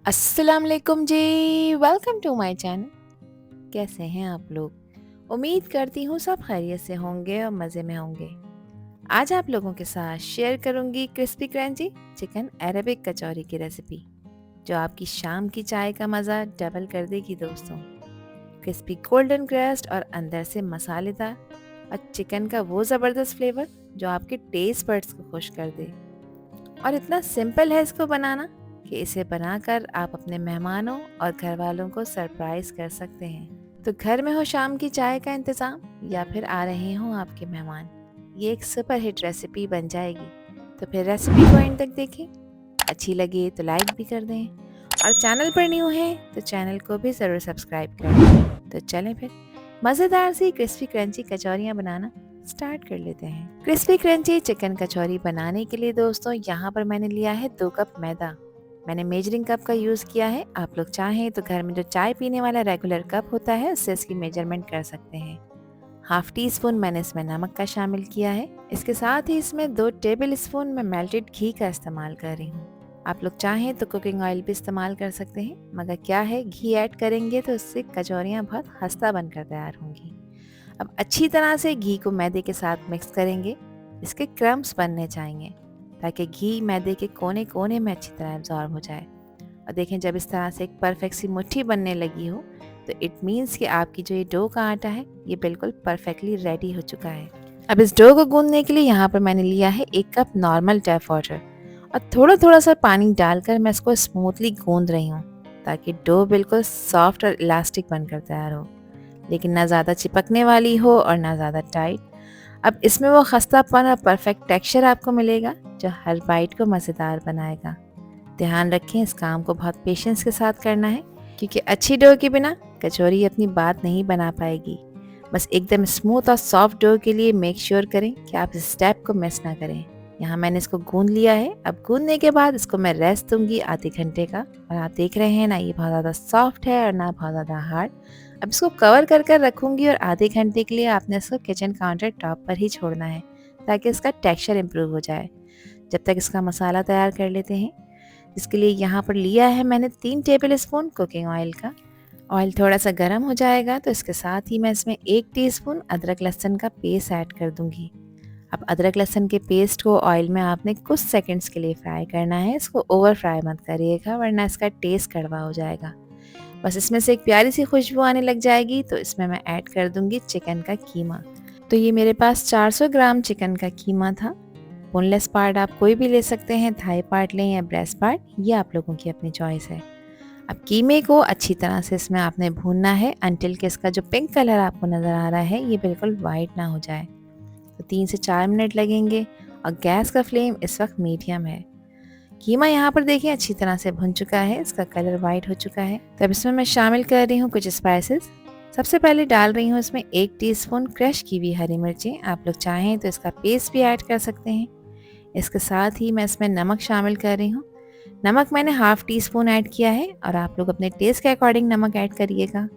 अस्सलाम वालेकुम जी। Welcome to my channel. कैसे हैं आप लोग? उम्मीद करती हूँ सब खैरियत से होंगे और मज़े में होंगे। आज आप लोगों के साथ शेयर करूँगी क्रिस्पी क्रंची चिकन अरेबिक कचौरी की रेसिपी, जो आपकी शाम की चाय का मज़ा डबल कर देगी दोस्तों। क्रिस्पी गोल्डन क्रस्ट और अंदर से मसालेदार और चिकन का वो ज़बरदस्त फ्लेवर जो आपके टेस्ट बड्स को खुश कर दे। और इतना सिंपल है इसको बनाना कि इसे बनाकर आप अपने मेहमानों और घर वालों को सरप्राइज कर सकते हैं। तो घर में हो शाम की चाय का इंतज़ाम या फिर आ रहे हों आपके मेहमान, ये एक सुपर हिट रेसिपी बन जाएगी। तो फिर रेसिपी को एंड तक देखें, अच्छी लगे तो लाइक भी कर दें और चैनल पर न्यू हैं तो चैनल को भी ज़रूर सब्सक्राइब कर दें। तो चलें फिर मज़ेदार सी क्रिस्पी क्रंची कचौरियाँ बनाना स्टार्ट कर लेते हैं। क्रिस्पी क्रंची चिकन कचौरी बनाने के लिए दोस्तों यहाँ पर मैंने लिया है 2 कप मैदा। मैंने मेजरिंग कप का यूज़ किया है। आप लोग चाहें तो घर में जो चाय पीने वाला रेगुलर कप होता है उससे इसकी मेजरमेंट कर सकते हैं। हाफ टी स्पून मैंने इसमें नमक का शामिल किया है। इसके साथ ही इसमें 2 टेबल स्पून मैं मेल्टेड घी का इस्तेमाल कर रही हूँ। आप लोग चाहें तो कुकिंग ऑयल भी इस्तेमाल कर सकते हैं, मगर क्या है घी ऐड करेंगे तो इससे कचौरियाँ बहुत खस्ता बनकर तैयार होंगी। अब अच्छी तरह से घी को मैदे के साथ मिक्स करेंगे। इसके क्रम्स बनने चाहिए ताकि घी मैदे के कोने कोने में अच्छी तरह एब्जॉर्ब हो जाए। और देखें, जब इस तरह से एक परफेक्ट सी मुट्ठी बनने लगी हो तो इट मीन्स कि आपकी जो ये डो का आटा है ये बिल्कुल परफेक्टली रेडी हो चुका है। अब इस डो को गूंदने के लिए यहाँ पर मैंने लिया है 1 कप नॉर्मल टैप वाटर और थोड़ा थोड़ा सा पानी डालकर मैं इसको स्मूथली गूंद रही हूँ ताकि डो बिल्कुल सॉफ्ट और इलास्टिक बनकर तैयार हो, लेकिन ना ज़्यादा चिपकने वाली हो और ना ज़्यादा टाइट। अब इसमें वो खस्तापन और परफेक्ट टेक्सचर आपको मिलेगा जो हर बाइट को मज़ेदार बनाएगा। ध्यान रखें, इस काम को बहुत पेशेंस के साथ करना है क्योंकि अच्छी डो के बिना कचौरी अपनी बात नहीं बना पाएगी। बस एकदम स्मूथ और सॉफ्ट डो के लिए मेक श्योर करें कि आप इस स्टेप को मिस ना करें। यहाँ मैंने इसको गूंद लिया है। अब गूंदने के बाद इसको मैं रेस्ट दूंगी आधे घंटे का। और आप देख रहे हैं ना, ये बहुत ज़्यादा सॉफ्ट है और ना बहुत ज़्यादा हार्ड। अब इसको कवर कर कर रखूंगी और आधे घंटे के लिए आपने इसको किचन काउंटर टॉप पर ही छोड़ना है ताकि इसका टेक्सचर इम्प्रूव हो जाए। जब तक इसका मसाला तैयार कर लेते हैं, इसके लिए यहाँ पर लिया है मैंने 3 टेबल स्पून कुकिंग ऑयल का। ऑयल थोड़ा सा गर्म हो जाएगा तो इसके साथ ही मैं इसमें 1 टीस्पून अदरक लहसुन का पेस्ट ऐड कर दूंगी। अब अदरक लहसुन के पेस्ट को ऑयल में आपने कुछ सेकंड्स के लिए फ्राई करना है। इसको ओवर फ्राई मत करिएगा वरना इसका टेस्ट कड़वा हो जाएगा। बस इसमें से एक प्यारी सी खुशबू आने लग जाएगी तो इसमें मैं ऐड कर दूंगी चिकन का कीमा। तो ये मेरे पास 400 ग्राम चिकन का कीमा था। बोनलेस पार्ट आप कोई भी ले सकते हैं, थाई पार्ट लें या ब्रेस्ट पार्ट, ये आप लोगों की अपनी चॉइस है। अब कीमे को अच्छी तरह से इसमें आपने भूनना है अंटिल कि इसका जो पिंक कलर आपको नज़र आ रहा है ये बिल्कुल वाइट ना हो जाए। तो 3 से 4 मिनट लगेंगे और गैस का फ्लेम इस वक्त मीडियम है। कीमा यहाँ पर देखिए अच्छी तरह से भुन चुका है, इसका कलर वाइट हो चुका है। तब इसमें मैं शामिल कर रही हूँ कुछ स्पाइसेस। सबसे पहले डाल रही हूँ इसमें 1 टीस्पून क्रश की हुई हरी मिर्चें। आप लोग चाहें तो इसका पेस्ट भी ऐड कर सकते हैं। इसके साथ ही मैं इसमें नमक शामिल कर रही हूँ। नमक मैंने हाफ टी स्पून ऐड किया है और आप लोग अपने टेस्ट के अकॉर्डिंग नमक ऐड करिएगा।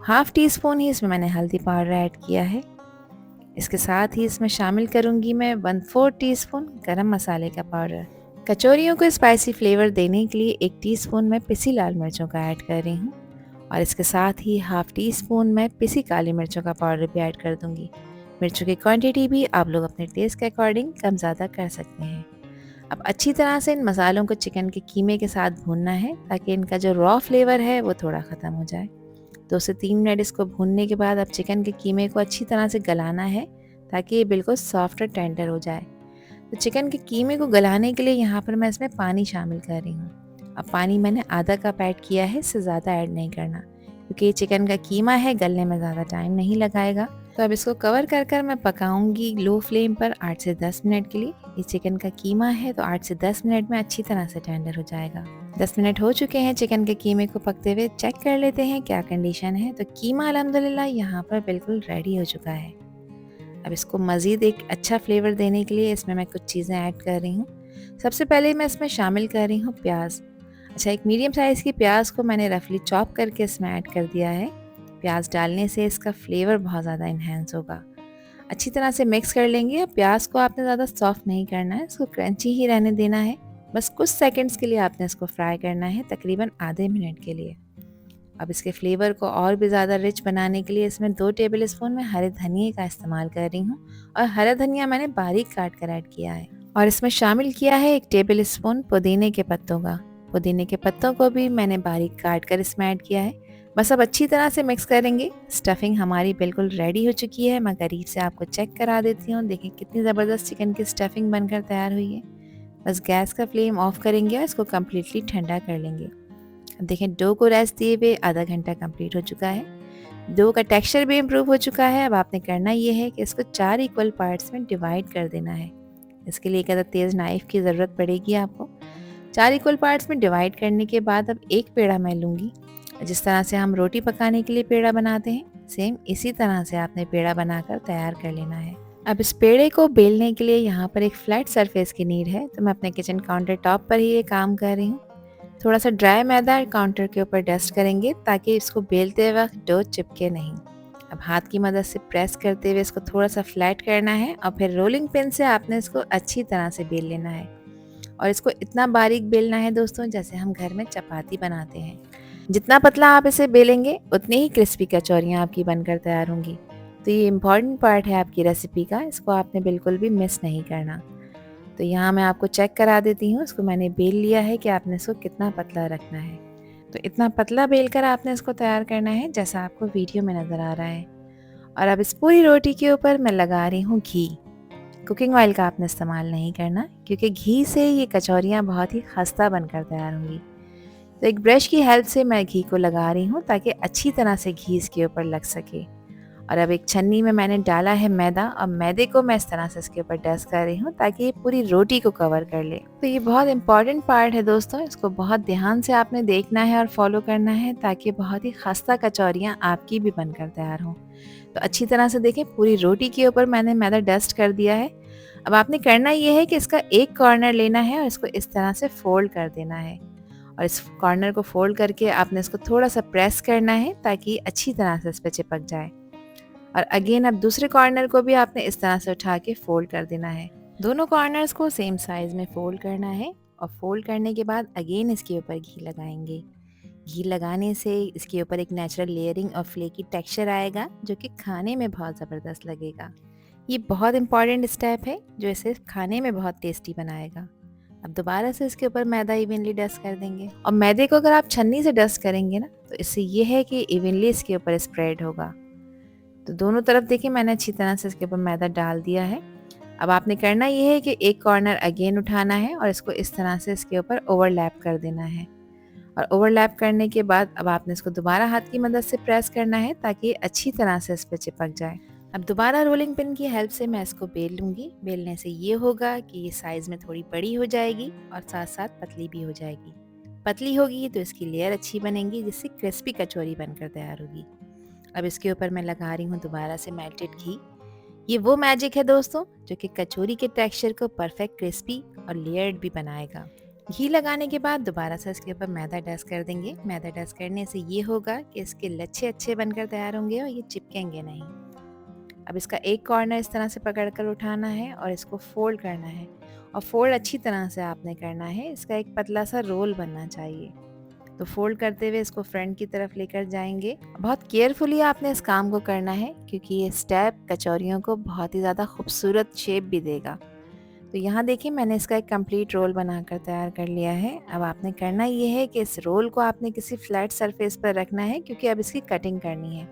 हाफ टी स्पून ही इसमें मैंने हल्दी पाउडर ऐड किया है। इसके साथ ही इसमें शामिल करूँगी मैं 1/4 टीस्पून गरम मसाले का पाउडर। कचौरियों को स्पाइसी फ्लेवर देने के लिए 1 टीस्पून मैं पिसी लाल मिर्चों का ऐड कर रही हूँ और इसके साथ ही हाफ टी स्पून मैं पिसी काली मिर्चों का पाउडर भी ऐड कर दूँगी। मिर्चों की क्वांटिटी भी आप लोग अपने टेस्ट के अकॉर्डिंग कम ज़्यादा कर सकते हैं। अब अच्छी तरह से इन मसालों को चिकन के कीमे के साथ भूनना है ताकि इनका जो रॉ फ्लेवर है वो थोड़ा ख़त्म हो जाए। 2 से 3 मिनट इसको भूनने के बाद अब चिकन के कीमे को अच्छी तरह से गलाना है ताकि ये बिल्कुल सॉफ्ट और टेंडर हो जाए। तो चिकन के कीमे को गलाने के लिए यहाँ पर मैं इसमें पानी शामिल कर रही हूँ। अब पानी मैंने आधा कप ऐड किया है, इससे ज़्यादा ऐड नहीं करना क्योंकि ये चिकन का कीमा है, गलने में ज़्यादा टाइम नहीं लगाएगा। तो अब इसको कवर कर कर मैं पकाऊंगी लो फ्लेम पर 8 से 10 मिनट के लिए। ये चिकन का कीमा है तो 8 से 10 मिनट में अच्छी तरह से टेंडर हो जाएगा। 10 मिनट हो चुके हैं चिकन के कीमे को पकते हुए। चेक कर लेते हैं क्या कंडीशन है। तो कीमा अल्हम्दुलिल्लाह यहाँ पर बिल्कुल रेडी हो चुका है। अब इसको मज़ीद एक अच्छा फ्लेवर देने के लिए इसमें मैं कुछ चीज़ें ऐड कर रही हूँ। सबसे पहले मैं इसमें शामिल कर रही हूँ प्याज। अच्छा, एक मीडियम साइज़ की प्याज को मैंने रफली चॉप करके इसमें ऐड कर दिया है। प्याज डालने से इसका फ्लेवर बहुत ज़्यादा इन्हेंस होगा। अच्छी तरह से मिक्स कर लेंगे। अब प्याज को आपने ज़्यादा सॉफ्ट नहीं करना है, इसको क्रंची ही रहने देना है बस कुछ सेकंड्स के लिए आपने इसको फ्राई करना है, तकरीबन आधे मिनट के लिए। अब इसके फ्लेवर को और भी ज़्यादा रिच बनाने के लिए इसमें 2 टेबल स्पून मैं हरे धनिए का इस्तेमाल कर रही हूँ और हरा धनिया मैंने बारीक काट कर ऐड किया है। और इसमें शामिल किया है 1 टेबल स्पून पुदीने के पत्तों का। पुदीने के पत्तों को भी मैंने बारीक काट कर इसमें ऐड किया है। बस अब अच्छी तरह से मिक्स करेंगे। स्टफिंग हमारी बिल्कुल रेडी हो चुकी है। मैं करीब से आपको चेक करा देती हूँ। देखिए कितनी ज़बरदस्त चिकन की स्टफिंग बनकर तैयार हुई है। बस गैस का फ्लेम ऑफ करेंगे और इसको कम्प्लीटली ठंडा कर लेंगे। अब देखें डो को रेस्ट दिए हुए आधा घंटा कंप्लीट हो चुका है। डो का टेक्सचर भी इम्प्रूव हो चुका है। अब आपने करना ये है कि इसको 4 इक्वल पार्ट्स में डिवाइड कर देना है। इसके लिए एक तेज़ नाइफ़ की ज़रूरत पड़ेगी आपको। 4 इक्वल पार्ट्स में डिवाइड करने के बाद अब एक पेड़ा मैं लूँगी। जिस तरह से हम रोटी पकाने के लिए पेड़ा बनाते हैं, सेम इसी तरह से आपने पेड़ा बनाकर तैयार कर लेना है। अब इस पेड़े को बेलने के लिए यहाँ पर एक फ्लैट सरफेस की नीड है, तो मैं अपने किचन काउंटर टॉप पर ही ये काम कर रही हूँ। थोड़ा सा ड्राई मैदा काउंटर के ऊपर डस्ट करेंगे ताकि इसको बेलते वक्त डो चिपके नहीं। अब हाथ की मदद से प्रेस करते हुए इसको थोड़ा सा फ्लैट करना है और फिर रोलिंग पिन से आपने इसको अच्छी तरह से बेल लेना है। और इसको इतना बारीक बेलना है दोस्तों जैसे हम घर में चपाती बनाते हैं। जितना पतला आप इसे बेलेंगे उतनी ही क्रिस्पी कचौरियाँ आपकी बनकर तैयार होंगी। तो ये इम्पॉर्टेंट पार्ट है आपकी रेसिपी का, इसको आपने बिल्कुल भी मिस नहीं करना। तो यहाँ मैं आपको चेक करा देती हूँ, इसको मैंने बेल लिया है कि आपने इसको कितना पतला रखना है। तो इतना पतला बेल कर आपने इसको तैयार करना है जैसा आपको वीडियो में नज़र आ रहा है। और अब इस पूरी रोटी के ऊपर मैं लगा रही हूँ घी। कुकिंग ऑयल का आपने इस्तेमाल नहीं करना क्योंकि घी से ये कचौरियाँ बहुत ही खस्ता बनकर तैयार होंगी। तो एक ब्रश की हेल्प से मैं घी को लगा रही हूँ ताकि अच्छी तरह से घी इसके ऊपर लग सके। और अब एक छन्नी में मैंने डाला है मैदा और मैदे को मैं इस तरह से इसके ऊपर डस्ट कर रही हूँ ताकि ये पूरी रोटी को कवर कर ले। तो ये बहुत इंपॉर्टेंट पार्ट है दोस्तों, इसको बहुत ध्यान से आपने देखना है और फॉलो करना है ताकि बहुत ही खस्ता कचौरियाँ आपकी भी बनकर तैयार हों। तो अच्छी तरह से देखें पूरी रोटी के ऊपर मैंने मैदा डस्ट कर दिया है। अब आपने करना ये है कि इसका एक कॉर्नर लेना है और इसको इस तरह से फोल्ड कर देना है। और इस कॉर्नर को फोल्ड करके आपने इसको थोड़ा सा प्रेस करना है ताकि अच्छी तरह से इस पर चिपक जाए। और अगेन अब दूसरे कॉर्नर को भी आपने इस तरह से उठा के फोल्ड कर देना है। दोनों कॉर्नर्स को सेम साइज में फोल्ड करना है और फोल्ड करने के बाद अगेन इसके ऊपर घी लगाएंगे। घी लगाने से इसके ऊपर एक नेचुरल लेयरिंग और फ्लेकी टेक्सचर आएगा जो कि खाने में बहुत ज़बरदस्त लगेगा। ये बहुत इंपॉर्टेंट स्टेप है जो इसे खाने में बहुत टेस्टी बनाएगा। अब दोबारा से इसके ऊपर मैदा इवनली डस्ट कर देंगे और मैदे को अगर आप छन्नी से डस्ट करेंगे ना तो इससे ये है कि इवनली इसके ऊपर स्प्रेड होगा। तो दोनों तरफ देखिए मैंने अच्छी तरह से इसके ऊपर मैदा डाल दिया है। अब आपने करना ये है कि एक कॉर्नर अगेन उठाना है और इसको इस तरह से इसके ऊपर ओवरलैप कर देना है। और ओवरलैप करने के बाद अब आपने इसको दोबारा हाथ की मदद से प्रेस करना है ताकि अच्छी तरह से इस पर चिपक जाए। अब दोबारा रोलिंग पिन की हेल्प से मैं इसको बेल लूँगी। बेलने से ये होगा कि ये साइज़ में थोड़ी बड़ी हो जाएगी और साथ साथ पतली भी हो जाएगी। पतली होगी तो इसकी लेयर अच्छी बनेगी जिससे क्रिस्पी कचौरी बनकर तैयार होगी। अब इसके ऊपर मैं लगा रही हूँ दोबारा से मेल्टेड घी। ये वो मैजिक है दोस्तों जो कि कचौरी के टेक्सचर को परफेक्ट क्रिस्पी और लेयर्ड भी बनाएगा। घी लगाने के बाद दोबारा से इसके ऊपर मैदा डस्ट कर देंगे। मैदा डस्ट करने से ये होगा कि इसके लच्छे अच्छे बनकर तैयार होंगे और ये चिपकेंगे नहीं। अब इसका एक कॉर्नर इस तरह से पकड़कर उठाना है और इसको फोल्ड करना है और फोल्ड अच्छी तरह से आपने करना है। इसका एक पतला सा रोल बनना चाहिए। तो फोल्ड करते हुए इसको फ्रंट की तरफ लेकर जाएंगे। बहुत केयरफुली आपने इस काम को करना है क्योंकि ये स्टेप कचौरियों को बहुत ही ज़्यादा खूबसूरत शेप भी देगा। तो यहाँ देखिए मैंने इसका एक कंप्लीट रोल बनाकर तैयार कर लिया है। अब आपने करना ये है कि इस रोल को आपने किसी फ्लैट सरफेस पर रखना है क्योंकि अब इसकी कटिंग करनी है।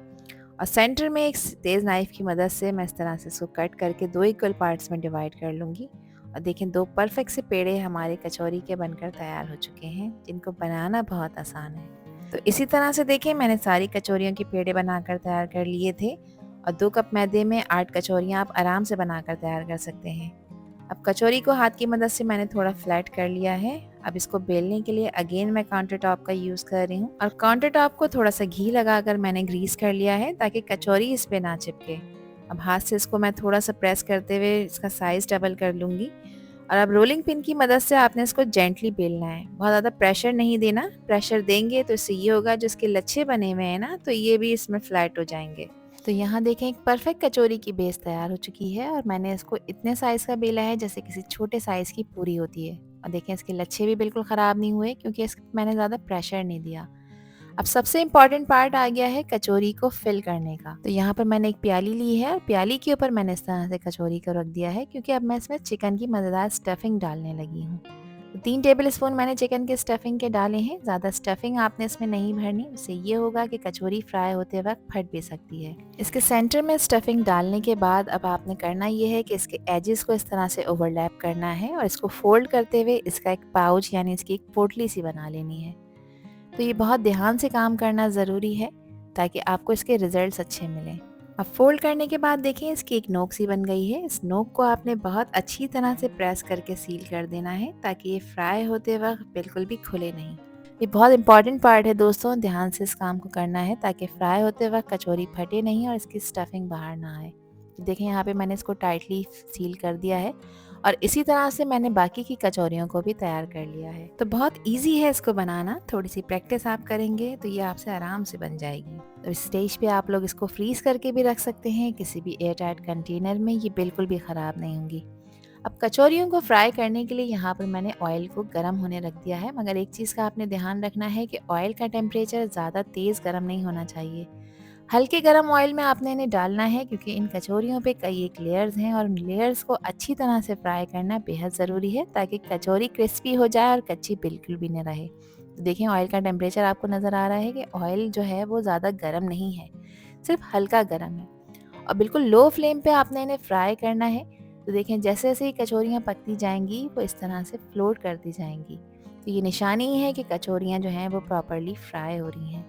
और सेंटर में एक तेज़ नाइफ़ की मदद से मैं इस तरह से इसको कट करके 2 इक्वल पार्ट्स में डिवाइड कर लूँगी। और देखें 2 परफेक्ट से पेड़े हमारे कचौरी के बनकर तैयार हो चुके हैं जिनको बनाना बहुत आसान है। तो इसी तरह से देखें मैंने सारी कचौरियों के पेड़े बनाकर तैयार कर लिए थे और 2 कप मैदे में 8 कचौरियाँ आप आराम से बनाकर तैयार कर सकते हैं। अब कचौरी को हाथ की मदद से मैंने थोड़ा फ्लैट कर लिया है। अब इसको बेलने के लिए अगेन मैं काउंटर टॉप का यूज़ कर रही हूँ और काउंटर टॉप को थोड़ा सा घी लगाकर मैंने ग्रीस कर लिया है ताकि कचौरी इस पे ना चिपके। अब हाथ से इसको मैं थोड़ा सा प्रेस करते हुए इसका साइज़ डबल कर लूँगी। और अब रोलिंग पिन की मदद से आपने इसको जेंटली बेलना है, बहुत ज़्यादा प्रेशर नहीं देना। प्रेशर देंगे तो इससे ये होगा जो इसके लच्छे बने हुए हैं ना तो ये भी इसमें फ्लैट हो जाएंगे। तो यहाँ देखें एक परफेक्ट कचौरी की बेस तैयार हो चुकी है और मैंने इसको इतने साइज़ का बेला है जैसे किसी छोटे साइज़ की पूरी होती है। और देखें इसके लच्छे भी बिल्कुल ख़राब नहीं हुए क्योंकि इस मैंने ज़्यादा प्रेशर नहीं दिया। अब सबसे इम्पॉर्टेंट पार्ट आ गया है कचौरी को फिल करने का। तो यहाँ पर मैंने एक प्याली ली है और प्याली के ऊपर मैंने इस तरह से कचौरी को रख दिया है क्योंकि अब मैं इसमें चिकन की मज़ेदार स्टफिंग डालने लगी हूँ। तो 3 टेबल स्पून मैंने चिकन के स्टफिंग के डाले हैं। ज़्यादा स्टफिंग आपने इसमें नहीं भरनी, उससे ये होगा कि कचौरी फ्राई होते वक्त फट भी सकती है। इसके सेंटर में स्टफिंग डालने के बाद अब आपने करना ये है कि इसके एजेस को इस तरह से ओवरलैप करना है और इसको फोल्ड करते हुए इसका एक पाउच यानी इसकी एक पोटली सी बना लेनी है। तो ये बहुत ध्यान से काम करना ज़रूरी है ताकि आपको इसके रिजल्ट्स अच्छे मिलें। अब फोल्ड करने के बाद देखें इसकी एक नोक सी बन गई है। इस नोक को आपने बहुत अच्छी तरह से प्रेस करके सील कर देना है ताकि ये फ्राई होते वक्त बिल्कुल भी खुले नहीं। ये बहुत इंपॉर्टेंट पार्ट है दोस्तों, ध्यान से इस काम को करना है ताकि फ्राई होते वक्त कचौरी फटे नहीं और इसकी स्टफिंग बाहर ना आए। देखें यहाँ पे मैंने इसको टाइटली सील कर दिया है और इसी तरह से मैंने बाकी की कचौरियों को भी तैयार कर लिया है। तो बहुत इजी है इसको बनाना, थोड़ी सी प्रैक्टिस आप करेंगे तो ये आपसे आराम से बन जाएगी। तो इस स्टेज पे आप लोग इसको फ्रीज करके भी रख सकते हैं किसी भी एयर टाइट कंटेनर में, ये बिल्कुल भी ख़राब नहीं होंगी। अब कचौरियों को फ्राई करने के लिए यहाँ पर मैंने ऑयल को गर्म होने रख दिया है, मगर एक चीज़ का आपने ध्यान रखना है कि ऑयल का टेम्परेचर ज़्यादा तेज़ गर्म नहीं होना चाहिए। हल्के गरम ऑयल में आपने इन्हें डालना है क्योंकि इन कचौरियों पे कई एक लेयर्स हैं और उन लेयर्स को अच्छी तरह से फ्राई करना बेहद ज़रूरी है ताकि कचौरी क्रिस्पी हो जाए और कच्ची बिल्कुल भी न रहे। तो देखें ऑयल का टेम्परेचर आपको नज़र आ रहा है कि ऑयल जो है वो ज़्यादा गर्म नहीं है, सिर्फ हल्का गर्म है और बिल्कुल लो फ्लेम पे आपने इन्हें फ्राई करना है। तो देखें जैसे जैसे ही कचौरियाँ पकती जाएंगी वो इस तरह से फ्लोट करती जाएंगी, तो ये निशानी है कि कचौरियाँ जो हैं वो प्रॉपरली फ्राई हो रही हैं।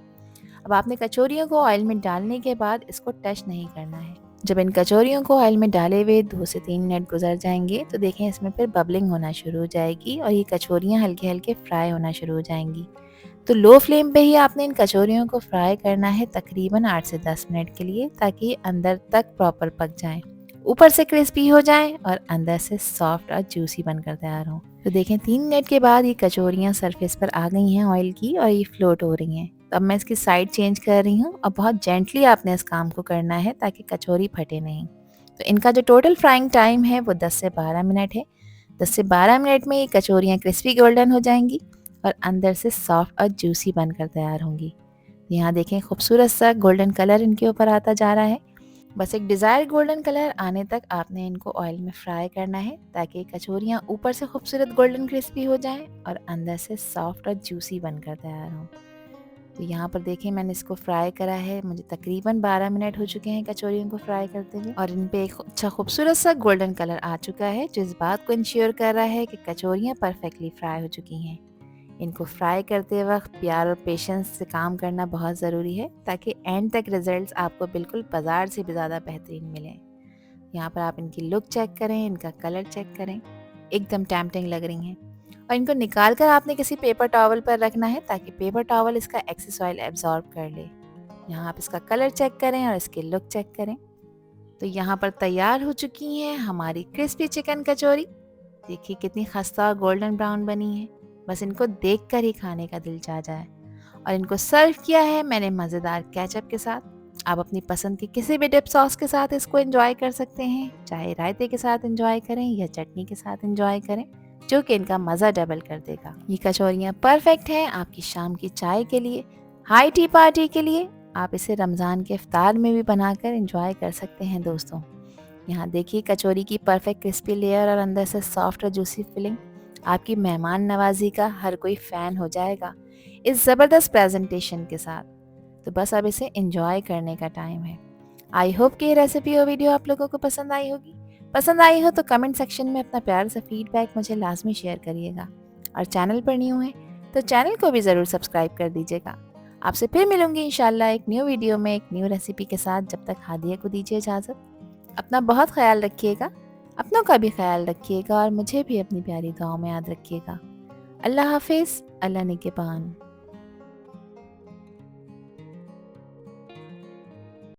अब आपने कचौरियों को ऑयल में डालने के बाद इसको टच नहीं करना है। जब इन कचौरियों को ऑयल में डाले हुए 2 से 3 मिनट गुजर जाएंगे तो देखें इसमें फिर बबलिंग होना शुरू हो जाएगी और ये कचौरियाँ हल्के हल्के फ्राई होना शुरू हो जाएंगी। तो लो फ्लेम पे ही आपने इन कचौरियों को फ्राई करना है तकरीबन 8 से 10 मिनट के लिए ताकि ये अंदर तक प्रॉपर पक जाएं, ऊपर से क्रिस्पी हो जाएं और अंदर से सॉफ्ट और जूसी बनकर तैयार हों। तो देखें 3 मिनट के बाद ये कचौरियाँ सरफेस पर आ गई हैं ऑयल की और ये फ्लोट हो रही हैं। तो अब मैं इसकी साइड चेंज कर रही हूँ और बहुत जेंटली आपने इस काम को करना है ताकि कचौरी फटे नहीं। तो इनका जो टोटल फ्राइंग टाइम है वो 10 से 12 मिनट है। 10 से 12 मिनट में ये कचौरियाँ क्रिस्पी गोल्डन हो जाएंगी और अंदर से सॉफ्ट और जूसी बनकर तैयार होंगी। यहाँ देखें खूबसूरत सा गोल्डन कलर इनके ऊपर आता जा रहा है। बस एक डिज़ायर गोल्डन कलर आने तक आपने इनको ऑयल में फ्राई करना है ताकि कचौरियाँ ऊपर से खूबसूरत गोल्डन क्रिस्पी हो जाएं और अंदर से सॉफ्ट और जूसी बनकर तैयार हों। तो यहाँ पर देखें मैंने इसको फ्राई करा है, मुझे तकरीबन 12 मिनट हो चुके हैं कचौरियों को फ्राई करते हुए और इन पे एक अच्छा खूबसूरत सा गोल्डन कलर आ चुका है जो इस बात को इंश्योर कर रहा है कि कचौरियाँ परफेक्टली फ्राई हो चुकी हैं। इनको फ्राई करते वक्त प्यार और पेशेंस से काम करना बहुत ज़रूरी है ताकि एंड तक रिजल्ट्स आपको बिल्कुल बाजार से भी ज़्यादा बेहतरीन मिलें। यहाँ पर आप इनकी लुक चेक करें, इनका कलर चेक करें, एकदम टेम्पटिंग लग रही हैं। और इनको निकाल कर आपने किसी पेपर टॉवल पर रखना है ताकि पेपर टॉवल इसका एक्सेस ऑयल एब्जॉर्ब कर ले। यहाँ आप इसका कलर चेक करें और इसकी लुक चेक करें। तो यहाँ पर तैयार हो चुकी हैं हमारी क्रिस्पी चिकन कचौरी। देखिए कितनी खस्ता और गोल्डन ब्राउन बनी है, बस इनको देखकर ही खाने का दिल चाह जाए। और इनको सर्व किया है मैंने मज़ेदार केचप के साथ। आप अपनी पसंद की किसी भी डिप सॉस के साथ इसको एंजॉय कर सकते हैं, चाहे रायते के साथ एंजॉय करें या चटनी के साथ एंजॉय करें, जो कि इनका मज़ा डबल कर देगा। ये कचौरियाँ परफेक्ट हैं आपकी शाम की चाय के लिए, हाई टी पार्टी के लिए। आप इसे रमज़ान के इफ्तार में भी बनाकर एंजॉय कर सकते हैं दोस्तों। यहाँ देखिए कचौरी की परफेक्ट क्रिस्पी लेयर और अंदर से सॉफ्ट और जूसी फिलिंग, आपकी मेहमान नवाजी का हर कोई फ़ैन हो जाएगा इस ज़बरदस्त प्रेजेंटेशन के साथ। तो बस अब इसे एंजॉय करने का टाइम है। आई होप कि ये रेसिपी और वीडियो आप लोगों को पसंद आई होगी। पसंद आई हो तो कमेंट सेक्शन में अपना प्यार से फीडबैक मुझे लाजमी शेयर करिएगा और चैनल पर न्यू है तो चैनल को भी ज़रूर सब्सक्राइब कर दीजिएगा। आपसे फिर मिलूंगी इंशाल्लाह एक न्यू वीडियो में एक न्यू रेसिपी के साथ। जब तक हादिया को दीजिए इजाज़त। अपना बहुत ख्याल रखिएगा, अपनों का भी ख्याल रखिएगा और मुझे भी अपनी प्यारी दुआओं में याद रखिएगा। अल्लाह हाफिज़, अल्लाह निगहबान।